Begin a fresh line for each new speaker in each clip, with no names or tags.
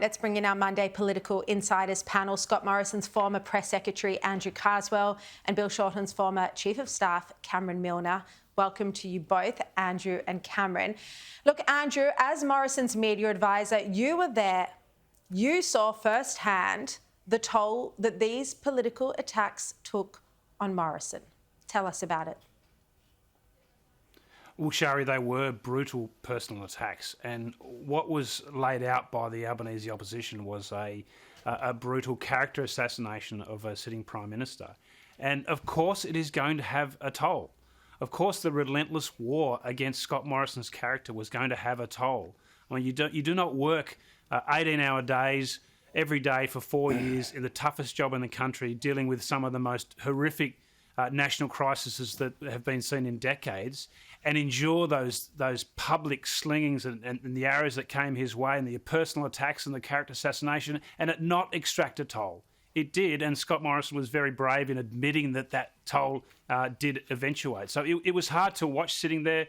let's bring in our Monday Political Insiders panel. Scott Morrison's former Press Secretary, Andrew Carswell, and Bill Shorten's former Chief of Staff, Cameron Milner. Welcome to you both, Andrew and Cameron. Look, Andrew, as Morrison's media advisor, you were there. You saw firsthand the toll that these political attacks took on Morrison. Tell us about it.
Well, Shari, they were brutal personal attacks, and what was laid out by the Albanese opposition was a brutal character assassination of a sitting Prime Minister. And of course it is going to have a toll. Of course the relentless war against Scott Morrison's character was going to have a toll. I mean, you do not work 18-hour days every day for 4 years in the toughest job in the country, dealing with some of the most horrific national crises that have been seen in decades, and endure those public slingings and the arrows that came his way and the personal attacks and the character assassination, and it not extract a toll. It did, and Scott Morrison was very brave in admitting that toll did eventuate. So it was hard to watch sitting there,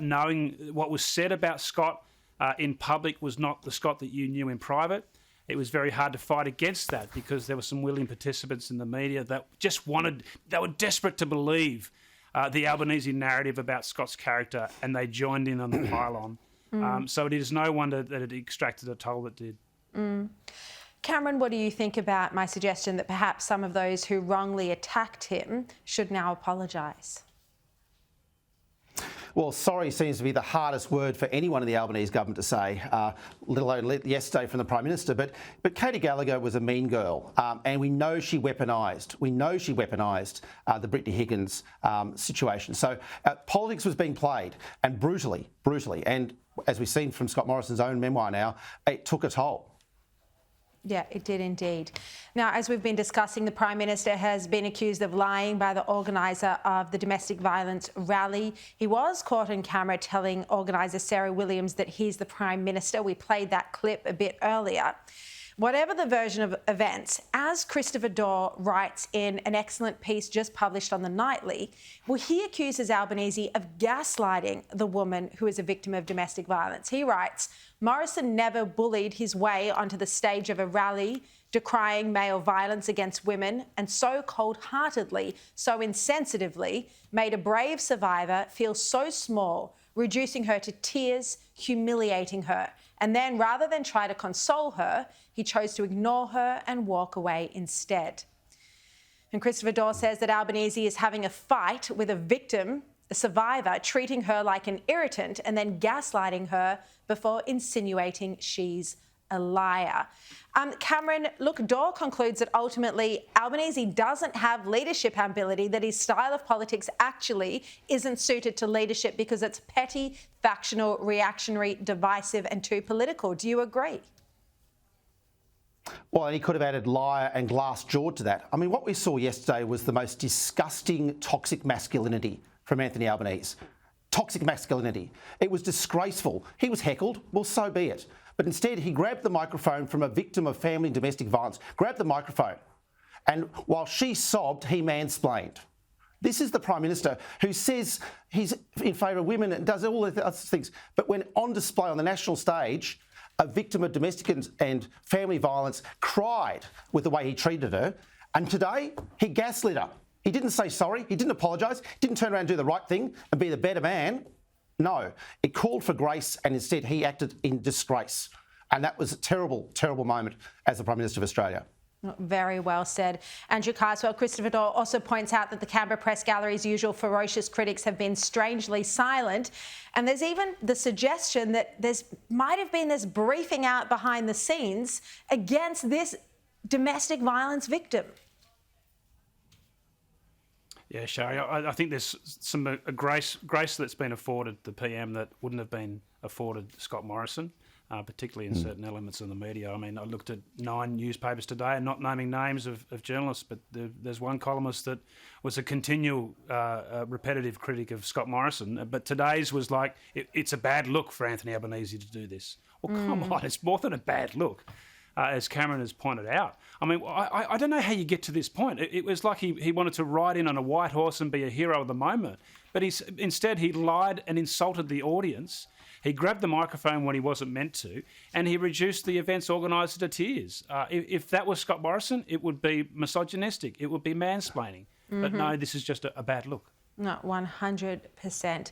knowing what was said about Scott in public was not the Scott that you knew in private. It was very hard to fight against that because there were some willing participants in the media that they were desperate to believe the Albanese narrative about Scott's character, and they joined in on the pylon. So it is no wonder that it extracted a toll that did.
Cameron, what do you think about my suggestion that perhaps some of those who wrongly attacked him should now apologise?
Well, sorry seems to be the hardest word for anyone in the Albanese government to say, let alone yesterday from the Prime Minister. But Katie Gallagher was a mean girl, and we know she weaponised. The Brittany Higgins situation. So politics was being played, and brutally. And as we've seen from Scott Morrison's own memoir now, it took a toll.
Yeah, it did indeed. Now, as we've been discussing, the Prime Minister has been accused of lying by the organiser of the domestic violence rally. He was caught on camera telling organiser Sarah Williams that he's the Prime Minister. We played that clip a bit earlier. Whatever the version of events, as Christopher Daw writes in an excellent piece just published on The Nightly, well, he accuses Albanese of gaslighting the woman who is a victim of domestic violence. He writes, Morrison never bullied his way onto the stage of a rally decrying male violence against women, and so cold-heartedly, so insensitively, made a brave survivor feel so small, reducing her to tears, humiliating her. And then, rather than try to console her, he chose to ignore her and walk away instead. And Christopher Daw says that Albanese is having a fight with a victim, a survivor, treating her like an irritant and then gaslighting her before insinuating she's a liar. Cameron, look, Daw concludes that ultimately Albanese doesn't have leadership ability, that his style of politics actually isn't suited to leadership because it's petty, factional, reactionary, divisive and too political. Do you agree?
Well, and he could have added liar and glass-jawed to that. I mean, what we saw yesterday was the most disgusting, toxic masculinity from Anthony Albanese. Toxic masculinity. It was disgraceful. He was heckled. Well, so be it. But instead, he grabbed the microphone from a victim of family and domestic violence, grabbed the microphone, and while she sobbed, he mansplained. This is the Prime Minister who says he's in favour of women and does all the other things. But when on display on the national stage, a victim of domestic and family violence cried with the way he treated her, and today he gaslit her. He didn't say sorry, he didn't apologise, didn't turn around and do the right thing and be the better man. No, it called for grace, and instead he acted in disgrace. And that was a terrible, terrible moment as the Prime Minister of Australia.
Very well said. Andrew Carswell. Christopher Daw also points out that the Canberra Press Gallery's usual ferocious critics have been strangely silent. And there's even the suggestion that might have been this briefing out behind the scenes against this domestic violence victim.
Yeah, Shari, I think there's some grace that's been afforded the PM that wouldn't have been afforded Scott Morrison, particularly in certain elements of the media. I mean, I looked at 9 newspapers today, and not naming names of journalists, but there's one columnist that was a continual repetitive critic of Scott Morrison. But today's was like, it's a bad look for Anthony Albanese to do this. Well, come on, it's more than a bad look. As Cameron has pointed out. I mean, I don't know how you get to this point. It was like he wanted to ride in on a white horse and be a hero of the moment. But instead he lied and insulted the audience, He grabbed the microphone when he wasn't meant to, and he reduced the event's organiser to tears. If that was Scott Morrison, it would be misogynistic. It would be mansplaining. But no, this is just a bad look.
No, 100%.